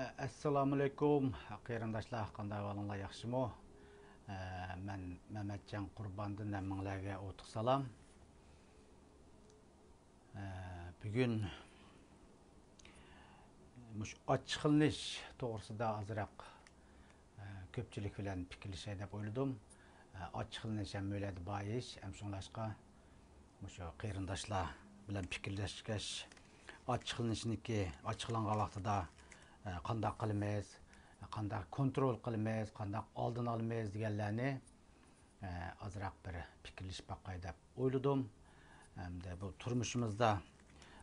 Assalamu alaikum, qarindoshlar, qanday bo'linglar, yaxshimi? Men Mamatjon Qurbondan hammalarga o'tiq salom. Bugun mush ochiqlanish to'g'risida azroq ko'pchilik bilan fikrlashay deb o'yladim. Ochiqlanish ham o'yladi boyish, ham shunlashqa mush qarindoshlar bilan fikrlashgach, ochiqlanishniki ochiqlangan vaqtida qanday qilamiz, qanday kontrol qilamiz, qanday oldini olamiz deganlarni azroq bir fikrlashib boqay deb o'yladim. Hamda bu turmushimizda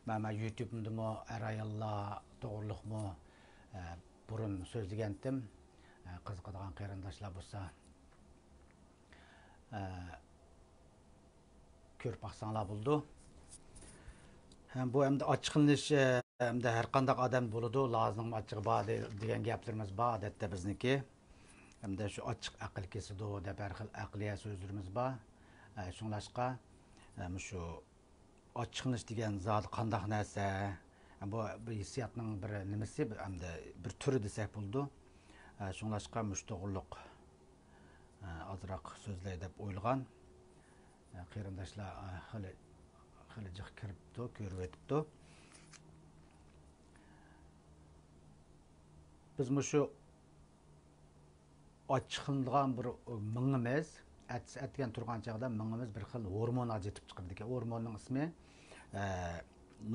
mana YouTube'da er ayollar to'g'riliqmi burun so'zlagandim. Qiziqadigan qarindoshlar bo'lsa ko'rib baqsanglar bo'ldi. Bu hamda ochiqlanish hamda har qanday odam bo'ladi, lozim ochiq bor degan gaplarimiz bor odatda bizniki. Hamda shu ochiq aql kesidi deb har xil aqliya so'zlarimiz bor. Shunlashqa shu ochiqlanish degan zot qanday narsa? Bu hissiyotning bir nimasi hamda bir turi desak bo'ldi. Shunlashqa mush to'g'riliq azroq so'zlay deb o'ylagan. Qarindoshlar hali jiq kiribdi, ko'rib o'tibdi. Biz shu ochiqlangan bir mingimiz, atgan turgan chaqda mingimiz bir xil hormon ajratib chiqardi ekan. Hormonning ismi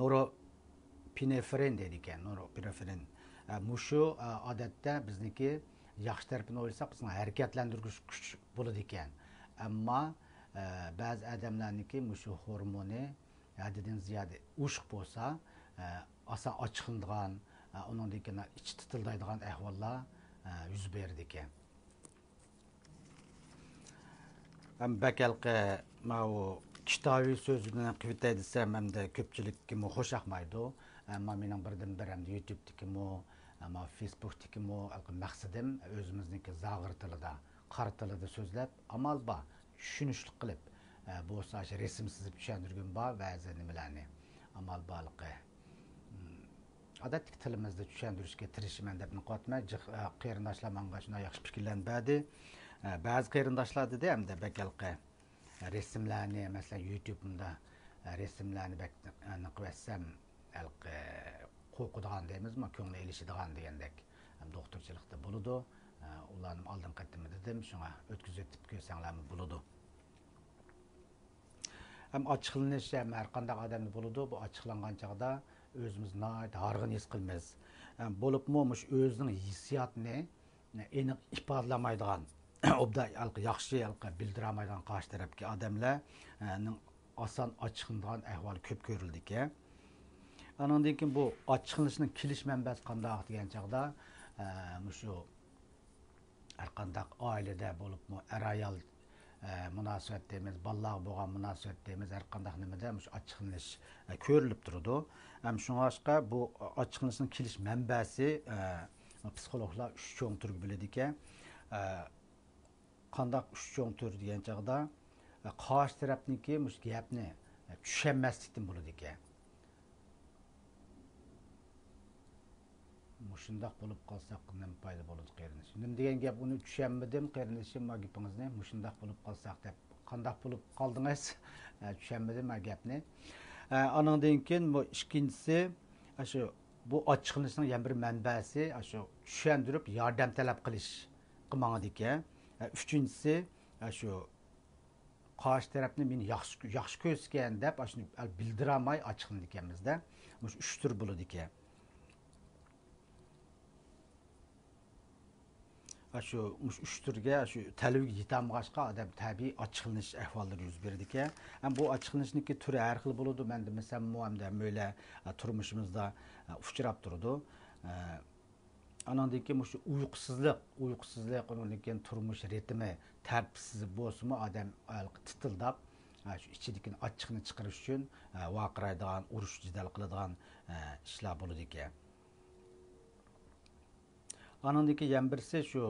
norepinefrin deydi ekan, norepinefrin. Mushu odatda bizniki yaxshi tarafini o'ylasak, bizni harakatlantiruvchi kuch bo'ladi ekan. Ammo ba'zi odamlarniki mushu hormoni haddidan ziyodi ushq bo'lsa, oson ochiqlanadigan, uningdan keyin ichi titildaydigan ahvollar yuz berdi ekan. Bakalqi mau kitobiy so'zini qivitay desam, hamda ko'pchilikka xo'shaqmaydi. Ammo mening birdan bir hamda YouTube'dikimi, ammo Facebook'dikimi maqsadim o'zimizniki zag'ir tilida, qora tilida so'zlab, amal bor, tushunishli qilib bo'lsa resim chizib tushuntirgan bor ba'zi nimalarni. Amal borliqi odatdagi tilimizda tushuntirishga tirishaman deb niqotma. Qarindoshlar menga shunday yaxshi fikrlarni berdi. Ba'zi qarindoshlar dedi hamda bakalqi resimlarni, masalan YouTube'da resimlarni qilsam, alqi qo'rqadigan deymizmi, ko'ngli ilishadigan degandek. Doktorchilikda bo'ladi. Ularni oldin qaytdim dedim, shunga o'tkazib ko'rsanglarmi bo'ladi. Ham ochiqlanish ham har qanday odamda bo'ladi. Bu ochiqlangan chaqda o'zimizni darg'in his qilamiz. Bo'libmi mush o'zining hissiyotini aniq ifodalamaydigan, obda yaxshi bildirmaydigan qarshi tarafga odamlarning oson ochiqlanadigan ahvoli ko'p ko'rildi ekan. Andan keyin bu ochiqlanishning kelish manbasi qanday degan chaqda mushu har qanday oilada bo'libmi er ayol munosabat deymiz, bolalar bo'lgan munosabat deymiz, har qanday nimada mush ochiqlanish ko'rilib turadi. Ham shunga bu ochiqlanishning kelish manbasi psixologlar 3 cho'ng turga bo'ladi ekan. Qanday 3 cho'ng tur degan chaqda qarshi tarafniki mush gapni tushunmaslikdan bo'ladi ekan. Mushundaq bo'lib qolsak nima foyda bo'ladi qarindosh? Nima degan gap, uni tushunmadim qarindoshim, ma gapingizni mushundaq bo'lib qolsak deb qanday bo'lib qoldingiz? Tushunmadim ma gapni. Andan keyin bu ikkinchisi shu bu ochiqlanishning yana bir manbasi shu tushuntirib yordam talab qilish qilmag'idi ekan. Uchinchisi shu qarshi tarafni meni yaxshi ko'rsgan deb shuni bildiramay ochiqlanadi ekanmizda. Mush 3 tur bo'ladi ekan. Shu 3 turga shu talabga yetamg'ashqa odam tabiiy ochiqlanish ahvollari yuz berdi ekan. Ham bu ochiqlanishniki turi har xil bo'ladi. Men desam, hamda mo'la turmushimizda uchrab turadi. Andan keyin shu uyqusizlik, undan keyin turmush ritmi tartibsiz bo'lsa-mu odam titildab shu ichidagi ochiqni chiqarish uchun vaqiraydigan, urush jidal qiladigan ishlar bo'ladi ekan. Anandaki yan birisi şu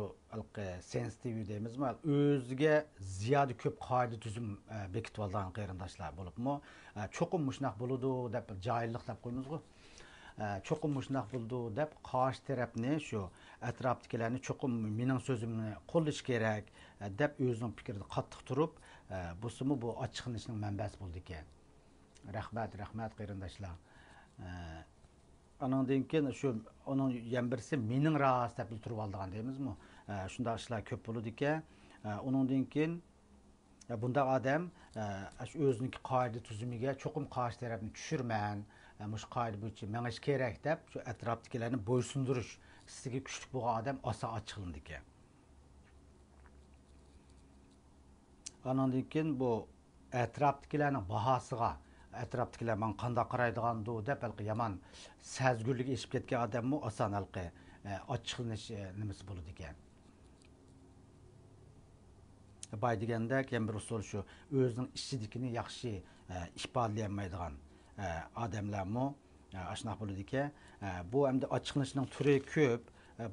sensitiv deymizmi, o'ziga ziyodi ko'p qoida tuzum bekitib olgan qarindoshlar bo'libmi, cho'qim mushnaq bo'ladi deb joyillik deb qo'ymizku. cho'qim shunaqa bo'ldi deb qarshi tarafni shu atrofdagilarni cho'qim mening so'zimni qo'llash kerak deb o'zining fikrida qattiq turib busimi bu ochiqlanishning manbasi bo'ldi ekan. Rahmat qarindoshlar. Anandan keyin shu onun yan birisi mening rost deb turib oldigan deymizmi? Shunday ishlar ko'p bo'ladi ekan. Uningdan keyin bunda odam o'zining qoida tuzumiga cho'qim qarshi tarafni tushirman, mush qoida bo'yicha mengish kerak deb shu atrofdagilarni bo'ysundirish istiga kuchli bo'lgan odam oson ochiqlandi ekan. Anandan keyin bu atrofdagilarning bahosiga atrofdagilar man qanday qaraydigandi deb balki yomon sezgurlik eshib ketgan odammi oson halqi ochiqlanish nimasi bo'ladi ekan. Bay degandek yan bir usul shu o'zining ichidagini yaxshi ifodalayolmaydigan odamlarmi shunaqa bo'ladi ekan. Bu hamda ochiqlanishning turi ko'p.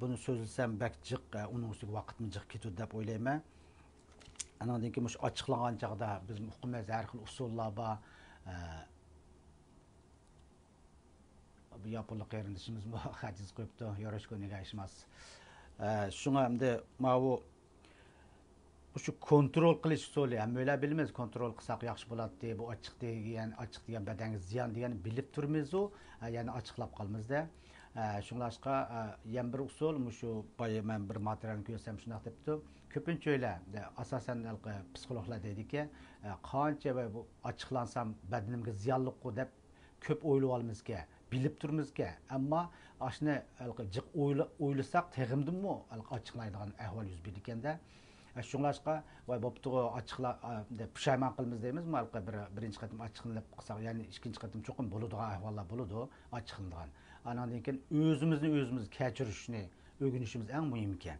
Buni so'zlasam bak jiq uning ustiga vaqtni jiq ketadi deb o'ylayman. Anandan keyin mush ochiqlangan chaqda biz hukumat har xil usullar bor. Bu yapılı qarindoshimiz bu hajiz qo'yibdi, yorishkoniga ishmas. Shunga hamda bu shu kontrol qilish usuli ham o'ylab bilamiz, kontrol qilsak yaxshi bo'ladi, bu ochiq degan badanga ziyon degan bilib turmiz-u, ya'ni ochiqlab qolmizda. Shunlashqa yan bir usul shu boya men bir materialni ko'rsam shunday debdi. Ko'pincha o'yla, asosan psixologlar deydiki, qancha bu ochiqlansam badanimga ziyonliqku deb ko'p o'ylab olmizga, bilib turmizga, ammo ashni jiq o'ylasak teg'imdimi ochiqlaydigan ahvol yuz berdi ekanda. Shunlashqa voy bo'pti ochiqla deb pushaymon qilamiz deymizmi? Birinchi qatim ochiqlanib qilsak, ya'ni ikkinchi qatim cho'qim bo'ladigan ahvollar bo'ladi, ochiqlanadigan. Anandan keyin o'zimiz kechirishni o'rganishimiz eng muhim ekan.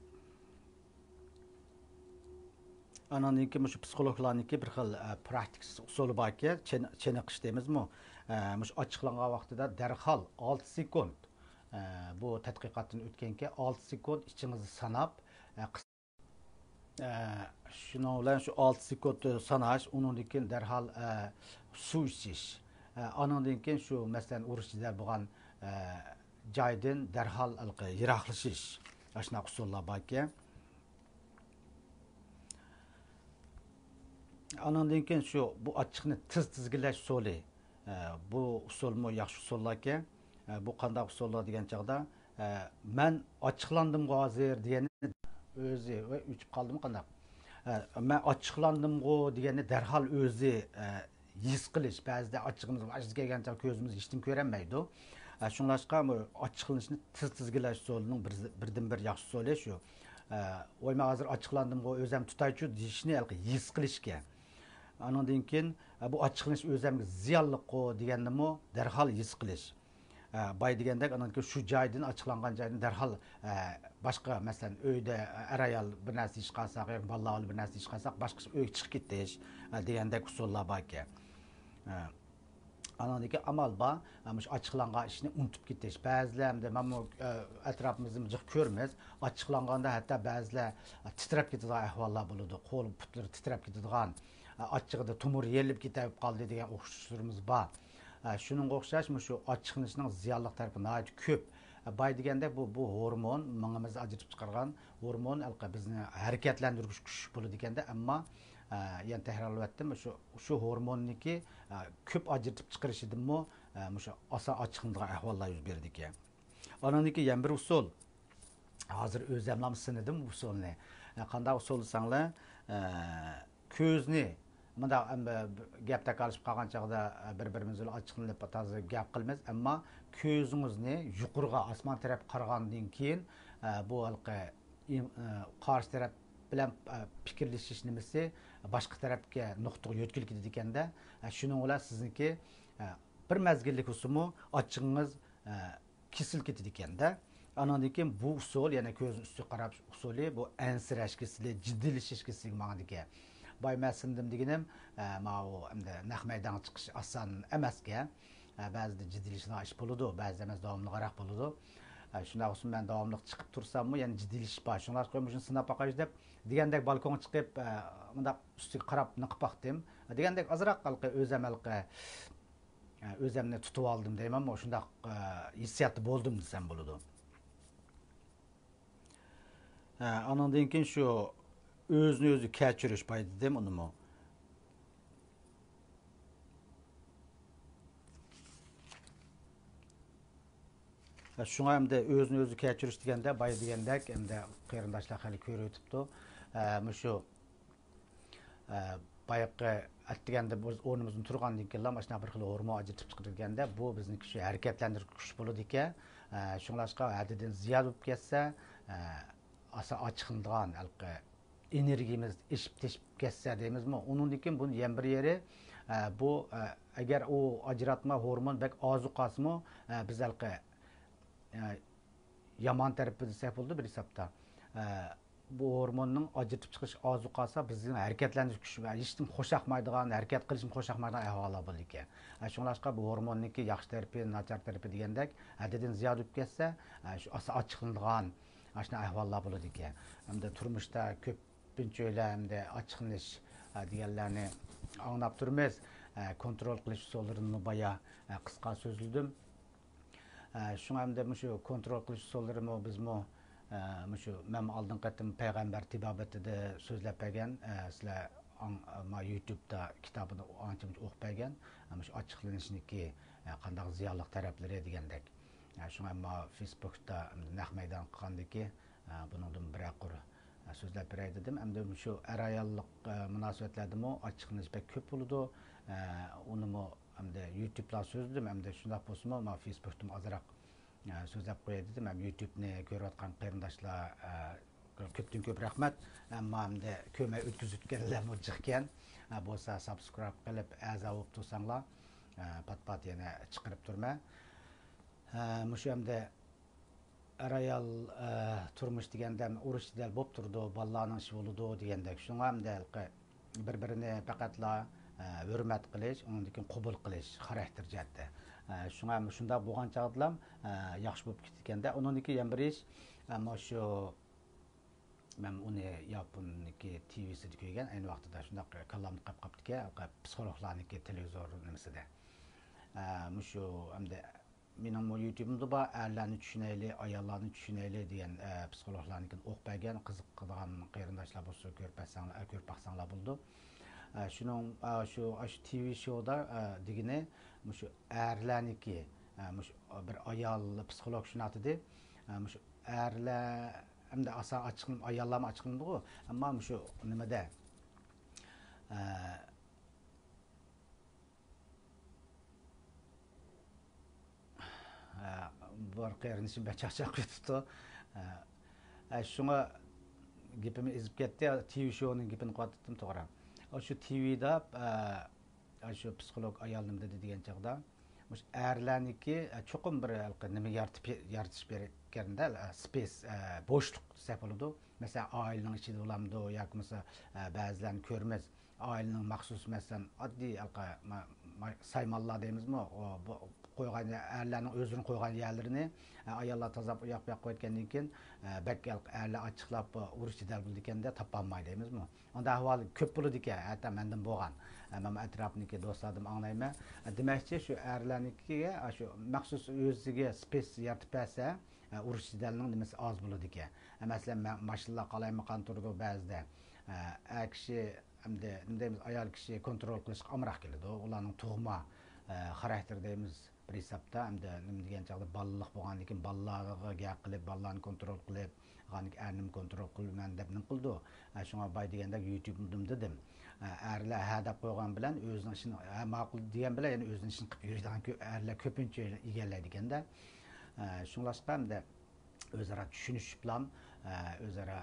Anandan keyin shu psixologlarniki bir xil praktik usuli bor ekan, cheniqish deymizmi? Mush ochiqlangan vaqtida darhol 6 sekund bu tadqiqotdan o'tganki 6 sekund ichingizni sanab şuna bilan şu 6 sekund sanash, undan keyin darhol suv ichish. Anandan keyin shu masalan urushda bo'lgan joydan darhol yiroqlashish. Shunaqa usullar bor ekan. Anandan keyin shu bu ochiqni tizgilash usuli. Bu usulmi yaxshi usullar ekan. Bu qanday usullar degan chaqda men ochiqlandim hozir degani o'zi va uchib qoldim qanday. Men ochiqlandim-ku degani darhol o'zi his qilish. Ba'zida ochiqimiz vajga kelgancha ko'zimiz hech kim ko'ranmaydi. Shunlashqa ochiqlanishni tizgilash usulining birdan bir yaxshi usuli shu. Voy men hozir ochiqlandim-ku, o'zim tutaychi deyishni his qilishga. Anandan keyin bu ochiqlanish o'zimga ziyonliqku degannimi darhol his qilish. Bay degandek anandan keyin shu joydan ochiqlangan joydan darhol boshqa masalan uyda ayol bir narsa ish qilsak, yoki bolalar bir narsa ish qilsak, boshqa uyga chiqib ketish degandek usullar bor ekan. Anandan keyin amal bor, mush ochiqlangan ishni unutib ketish. Ba'zilarda mana atrofimizni jiq ko'rmiz, ochiqlanganda hatto ba'zilar titrab ketadigan ahvollar bo'ladi, qo'l putlari titrab ketadigan, ochiqida tumur yelib ketib qoldi degan o'xshashlarimiz bor. Şunun o'xshash shu ochiqlanishning ziyonli tarafi nihoyat ko'p. Bay deganda bu hormon, mingimizni ajratib chiqargan hormon bizni harakatlantiruvchi kuch bo'ladi ekanda, ammo yana takrorlayaptim, shu hormonniki ko'p ajratib chiqarishidimi shu oson ochiqlanadigan ahvollar yuz berdi ekan. Ananiki yana bir usul. Hozir o'zimlam sinadim usulni. Qanday usul desanglar, ko'zni bunda gapda qolishib qolgan chaqda bir-birimizni ochiqlanib toza gap qilamiz, ammo ko'zingizni yuqoriga osmon taraf qaragandan keyin bu qarshi taraf bilan fikrlashish nimasi boshqa tarafga nuqtaga yo'tkilib ketadi ekanda, shuning bilan sizniki bir mazgillik usumi ochiqingiz kesilib ketadi ekanda. Anandan keyin bu usul yana ko'zni ustiga qarab usuli bu ansirash kesili, jiddiylashish kesili ma'noda ekan. Bay məsindim deginim, naq maydana chiqish oson emasga. Ba'zida jiddiyliklar ish bo'ladi, ba'zida emas davomli qaraq bo'ladi. Shunday olsun men davomli chiqib tursammi, yana jiddiylik bor. Shunlar qo'ymishni sinab boqash deb degandek balkonga chiqib, bunda ustiga qarab niqib baqdim. Degandek azroq o'zim özümni tutup aldım deyim ama şundaq hissiyatı boldum desem boludu. Anandan keyin şu özünü özü keçiriş payı dedim onu mu? Şuna hem de özünü özü keçiriş degende bay degендek hem de kıyırındaşlar hali körü ötüptü. Şu bayaqı atdiganda biz o'rnimizdan turgandan keyin mana shunaqa bir xil hormon ajratib chiqarganda bu bizniki shu harakatlantirish kuch bo'ladi ekan. Shunglashqa haddidan ziyod bo'lib ketsa asa ochiqiladigan energiyamiz ishib teshib ketsa deymizmi, undan keyin buni yan bir yeri bu agar u ajratma hormon bak ozuqasimi biz yomon tarafi desak bo'ldi bir hisobda. Bu hormonning ajratib chiqish ozuqasi bizning harakatlanish kuchi va hech kim xo'shaqmaydigan, harakat qilishni xo'shaqmaydigan ahvollar bo'ldi ekan. Shunglashqa bu hormonniki yaxshi tarafi, nachar tarafi degandek haddidan ziyod bo'lib ketsa, shu ochiqlanadigan ashuna ahvollar bo'ladi ekan. Hamda turmushda ko'pincha hamda ochiqlanish deganlarni anglab turmiz. Kontrol qilish usullarini boya qisqa so'zladim. Şuna hem de şu kontrol qilish usullarimi bizmi şu men aldın qatim payg'ambar tibobetida so'zlab bergan, sizlar YouTube'da kitobini ancha-muncha o'qib bergan, shu ochiqlanishniki qanday ziyonli taraflari degandek. Şuna ama Facebook'da naq maydon qilgandiki, buningdan bir aqır so'zlab beray dedim. Hem de şu arayalliq munosabatlardami ochiqlanish pek ko'p bo'ladi. Unimi hem de YouTube'dan sözledim, hem de şundaq bolsunmu, ma Facebook'tum azıraq sözlep qo'yay dedim. Hem YouTube'ni ko'rayotgan qarindoshlar ko'pdan ko'p rahmat. Amma hem de köme o'tkazayotganlar jiqkan. Bo'lsa subscribe qilib, a'zo bo'lib tursanglar, pat-pat yana chiqarib turma. Mushu hem de arayal turmush deganda urush dal bo'lib turdi, bolalarning ishi bo'ldi degandek. Shunga hem de bir-birini faqatla hürmet qilish, undan keyin qabul qilish xarakter jihatda. Shunga shunda bo'lgan chaqdilam yaxshi bo'lib ketganda, undan keyin yana bir ish, mana shu men uni Yaponniki TV'sida ko'rgan, ayni vaqtida shunda kallamni qilib qaptiki, psixologlarniki televizor nimasida. Shu hamda mening YouTube'imda bor, erlarni tushunayli, ayollarni tushunayli degan psixologlarniki o'qib bergan, qiziqadigan qarindoshlar bo'lsa ko'rib baqsanglar bo'ldi. Şunun şu TV showda degini şu erlarniki bir ayol psixolog shunati deb şu erlar hamda asa ochiqlim ayollarni ochiqlimdi, ammo şu nimada bir qerinishim bachaqchaq ketibdi. Shunga gapimni ezib ketdi, TV showning gapini qotdim to'g'ri. Şu TV'da şu psikolog ayol nima dedi degan chaqda, mush erlarniki cho'qim bir nima yaratish berganda space bo'shliq desa bo'ladi. Masalan, oilaning ichida bo'lamdi yoki masalan ba'zilarni ko'rmiz, oilaning maxsus masalan oddiy saymonlar deymizmi, qo'ygan erlarning o'zini qo'ygan yerlarini ayollar tozalab uyoq bu yoqqa qo'ygandan keyin bakal erlar ochiqlab urush jidal bo'ldi ekanda topolmaydi deymizmi. Onda ahvol ko'p bo'ladi ekan, hatto mendan bo'lgan. Men atrofniki do'stlarim anglayman. Demakchi shu erlarnikiga shu maxsus o'ziga space yaratib bersa, urush jidalning nimasi oz bo'ladi ekan. Masalan, mashinalar qalaymagan turdi ba'zida. Kishi hamda nima deymiz, ayol kishi kontrol qilishga amroq keladi. Ularning tug'ma xarakter deymiz bir hisobda, hamda nima degan chaqda bolalar bo'lgandan keyin bolalarga gap qilib, bolalarni kontrol qilib, g'anik ernim kontrol qilman deb nim qildi. Shunga bay deganda YouTube'dim dedim. Erlar ha deb qo'ygan bilan o'zining ishini ma'qul degan bilan yana o'zining ishini qilib yuradigan erlar ko'pincha egallaydi ekanda. Shunglashqa hamda o'zaro tushunish bilan o'zaro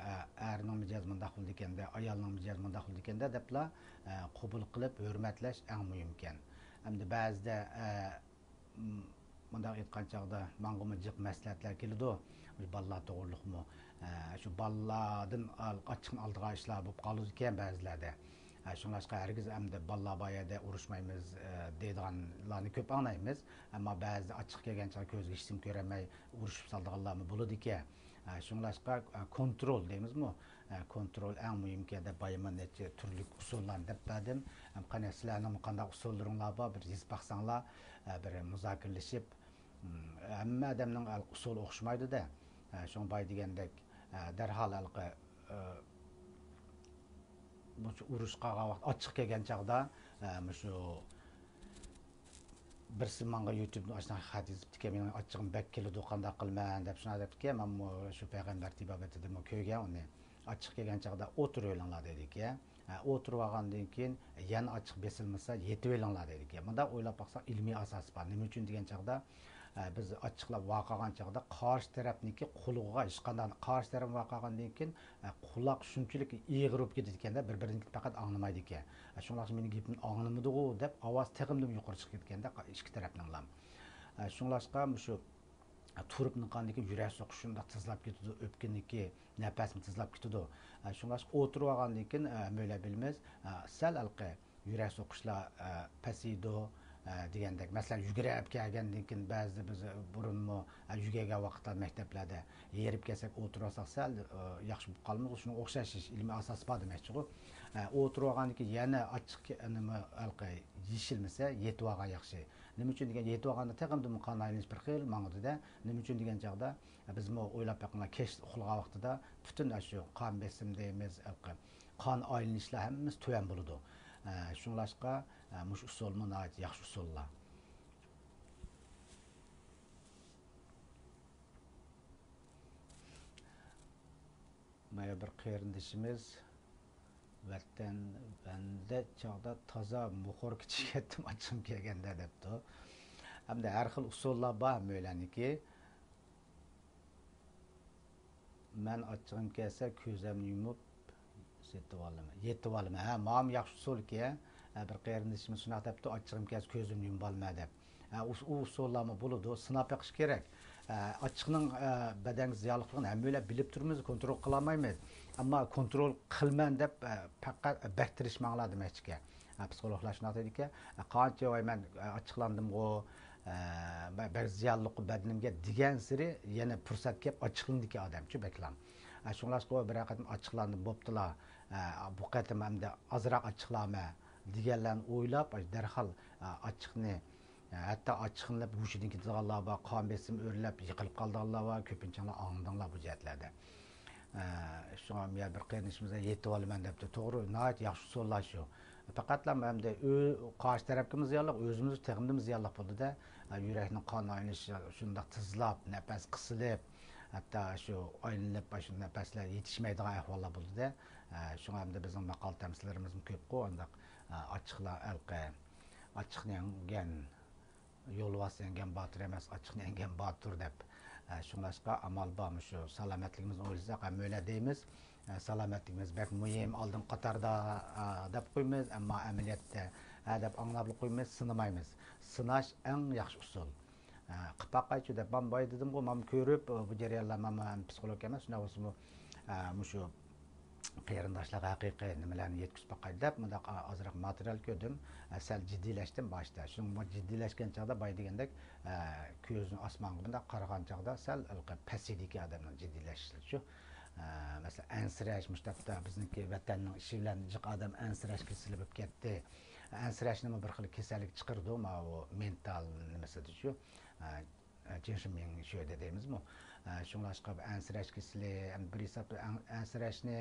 erning mijozi bunday qildi ekanda, ayolning mijozi bunday qildi ekanda debla qabul qilib hurmatlash eng muhim ekan. Hamda ba'zida bunday aytgan chaqda menga jiq maslahatlar keladi. Bolalar to'g'riliqmi? Shu bolalardan ochiqni oldigan ishlar bo'lib qoladi ekan ba'zilarda. Shunlashqa hargiz hamda bolalar boyada urushmaymiz deydiganlarni ko'p anglaymiz, ammo ba'zi ochiq kelgan chaqda ko'zga hech kim ko'ramay urushib soldiganlarmi bo'ladi ekan. Shunlashqa kontrol deymizmi? Kontrol eng muhim ekan deb boyaman necha turli usullarni deb berdim. Qani sizlarning qanday usullaringlar bor, bir yozib baqsanglar, bir muzokiralashib, hamma odamning usuli o'xshamaydi-da. Şoň bay degендek, derhal bu urushqa vaqt ochiq kelgan chaqda shu birisi manga YouTube'ni açsang xat yazıptı men açığım bek keledi qanda qilman deb şuna deptiki men şu payg'ambar tibobatida ko'rgan uni açıq kelgan chaqda o'tirib olinglar dedik ya. O'tirib olgandan keyin yana açıq besilmasa yetib olinglar dedik ya. Bunda o'ylab baqsaq ilmiy asos bor. Nima uchun degan chaqda biz açıqlab vaqagan chaqda qarshi tarafniki qulig'iga hech qanday qarshi taraf vaqagandan keyin quloq shunchalik eg'irib ketadi ekanda bir-birini faqat anglamaydi ekan. Şunlar mening gapimni anglamadi-ku deb ovoz tegimdim yuqori chiqib ketganda ikki tarafning lam. Şunlaşqa shu turibni qandiki yurak so'qishi shunda tezlab ketadi, o'pkinniki nafasni tezlab ketadi. Şunlaşqa o'tirib olgandan keyin mo'la bilmez sal alqi yurak so'qishlar pasiydi degandek. Masalan, yugurib kelgandan keyin ba'zi biz burunmi yugagan vaqtda maktablarda yerib kelsak o'tirsak sal yaxshi bo'lib qolmaydi. Shunga o'xshash ilmiy asos bor demoqchi-ku. O'tirib olgandan keyin yana ochiq nima alqi yeshilmasa yetib olgan yaxshi. Nima uchun degan yetib olganda taqimdim qon aylanish bir xil ma'noda. Nima uchun degan chaqda biz o'ylab baqangan kech uxlagan vaqtida butun shu qon besim deymiz, qon aylanishlar hammasi tuyan bo'ladi. Şunlaşqa mush usulni nayt yaxshi usullar. Maya bir qerindishimiz vatan bende çağda taza muhor kichik etdim açım kelganda debdi. Hamda har xil usullar bor mo'laniki. Men açığım kelsa ko'zimni yumib yetib olaman. Ma'am yaxshi usulki bir qerindishimiz shuna debdi, açığım kelsa ko'zimni yumib olma deb. U usullarni bo'ladi, sinab beqish kerak. Açıqning badan ziyonliligini hammalar bilib turmiz, kontrol qilolmaymiz. Ammo kontrol qilman deb faqat baktirishmanglar demoqchi. Psixologlar shuna dediki, qancha voy men açıqlandim-ku, bir ziyonliq badanimga degan siri yana fursat kelib açıqlandiki odamchi beklam. Shunlashqa bir qatim açıqlandim bo'ptilar. Bu qatim hamda azroq açıqlama deganlarni o'ylab darhol açıqni hatta açıqlanib hushidan ketganlar bor, qon besim o'rlab yiqilib qolganlar bor, ko'pincha angdinglar bu jihatlarda. Shunga men bir qiyinishimizga yetib olaman debdi. To'g'ri, nihoyat yaxshi usullar shu. Faqatla hamda qarshi tarafimiz yolliq, o'zimiz tegimimiz yolliq bo'ldi-da, yurakning qon aylanishi shundoq tezlab, nafas qisilib, hatta shu aylanib, shu nafaslar yetishmaydigan ahvollar bo'ldi-da. Shunga hamda bizning maqol tamsillarimiz ko'p-ku, undaq açıqlar açıqlangan yo'lvas yengen botir emas, açıqlangan botir deb. Shunlashqa amal bormi shu salomatligimizni o'ylasak, mo'la deymiz. Salomatligimiz bek muhim, oldin qatorda deb qo'ymiz, ammo amaliyotda deb anglab qo'ymiz, sinamaymiz. Sinash eng yaxshi usul. Qipaqaychi deb men boy dedim-ku, men ko'rib bu jarayonlar men psixolog emas, shuna o'zim shu qeyrindoshlar haqiqiy nimalarni yetkazib baqay deb bundoq ozroq material ko'rdim. Sal jiddiylashdim boshda. Shunga jiddiylashgan chaqda boy degandek ko'zni osmonga bundoq qaragan chaqda sal pasidiki odamning jiddiylashishi shu. Masalan, ansirash mushtaqda bizniki vatanning ishi bilan jiq odam ansirash kasali bo'lib ketdi. Ansirash nima bir xil kasallik chiqirdi, ma u mental nimasidir shu. Jinshiming shu deymizmi? Shunlashqa ansirash kasali bir hisob ansirashni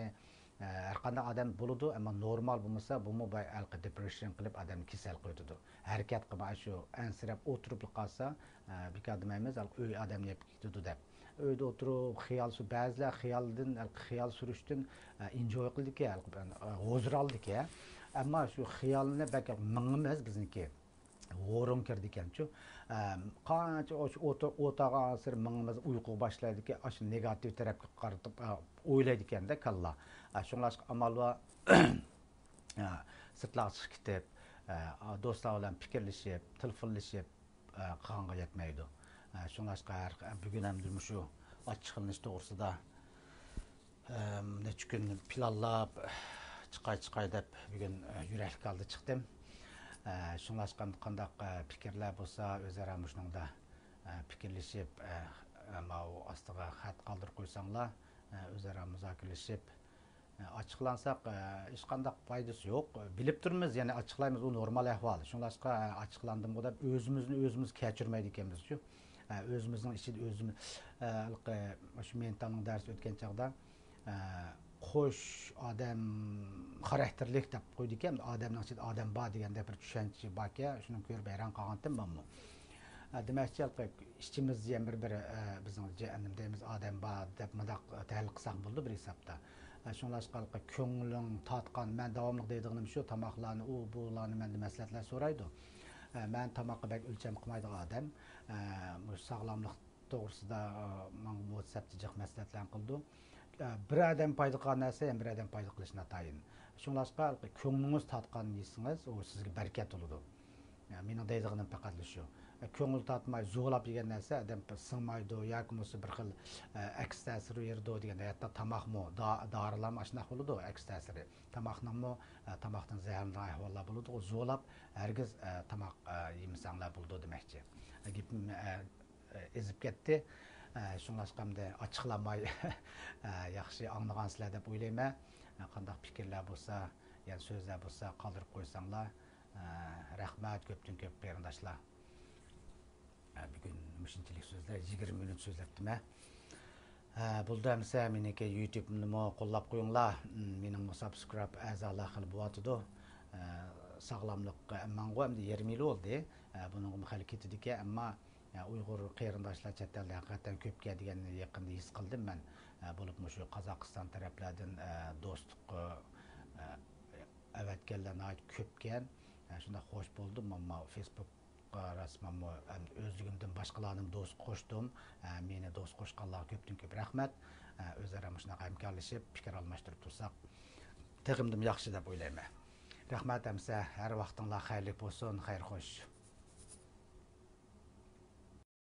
har qanday odam bo'ladi, ammo normal bo'lmasa, bu depression qilib odamni kasal qo'yadi. Harakat qilmay shu ansirab o'tirib qolsa, bekor demaymiz, uy odamni yeb ketadi deb. Uyda o'tirib xiyol shu ba'zilar xiyol surishdan enjoy qildiki, huzur oldiki. Ammo shu xiyolni baka mingimiz bizniki o'rin kirdi ekan-ku. Qancha o'tagan sir mingimiz uyqu boshlaydi-ki, shu negativ tarafga qaratib o'ylaydi ekanda kalla. Shunlashqa amal va sirtlarga chiqib ketib, do'stlar bilan fikrlashib, telefonlashib qonga yetmaydi. Shunlashqa bugun ham shu ochiqlanish to'g'risida necha kun planlab chiqay deb bugun yurak kaldı chiqdim. Shunlashqa qandaq fikrlar bo'lsa, o'zaro shuningda fikrlashib, ostiga xat qoldirib qo'ysanglar, o'zaro muzokiralashib Açıqlansaq hech qandaq foydasi yo'q. Bilib turmiz, yani açıqlaymiz, u normal ahvol. Shunlashqa açıqlandim deb o'zimizni o'zimiz kechirmaydi ekanmiz-ku. O'zimizning ichida o'zimiz shu mentalning darsi o'tgan chaqda qo'sh odam xarakterlik deb qo'ydi ekan. Odamning ichida odam bor deganda bir tushuncha bor ekan. Shuni ko'rib hayron qolgandim men. Demakchi ishchimizda ham bir bizning jahannamdamiz odam bor deb mundaq tahlil qilsak bo'ldi bir hisobda. Şunlaşqa ko'nglim tatqan, men davomli deydiganim shu, tamoqlarni u bularni menda maslahatlar so'raydi. Men tamoqqa bak o'lcham qilmaydigan odam. Bu sog'lomlik to'g'risida men WhatsAppda jiq maslahatlar qildi. Bir odam foyda qilgan narsa ham bir odam foyda qilishi natayin. Shunlashqa ko'nglingiz tatqan deysiz, u sizga barakat bo'ladi. Mening deydiganim faqat shu. Ko'ngil tatmay zo'lab yegan narsa odam singmaydi yoki bo'lmasa bir xil aks ta'siri berdi deganda, hatto tomoqmi, dorilarmi shunaqa bo'ladi, aks ta'siri. Tomoqningmi, tomoqdan zaharli ahvollar bo'ladi. U zo'lab hargiz tomoq yemasanglar bo'ladi demakchi. Gapim ezib ketdi. Shunlashqamda ochiqlamay yaxshi anglaгаnsizlar deb o'ylayman. Qanday fikrlar bo'lsa, yani so'zlar bo'lsa qoldirib qo'ysanglar. Rahmat ko'pdan ko'p qarindoshlar. Bugün müşinçilik sözler 20 minut sözleptim. Buldamsa meniki YouTube'ni qo'llab qo'yinglar. Mening subscribe a'zolar qilib bo'yatdi. Sog'lomlik ammango endi 20 yil oldu. Buning harakati dika, ammo Uyg'ur qarindoshlar chet elda haqiqatan ko'pga degan yaqinda his qildim men. Bo'lib shu Qozog'iston taraflardan do'stlik avatganlarni ko'pkan. Shunda xo'sh bo'ldim, ammo Facebook rasmimni o'zligimdan boshqalarning do'st qo'shdim. Meni do'st qo'shganlarga ko'pdan ko'p rahmat. O'zaro shunaqa hamkorlashib fikr almashtirib tursak, tig'imdim yaxshi deb o'ylayman. Rahmat amsa, har vaqtinglar xayrli bo'lsin, xayr xo'sh.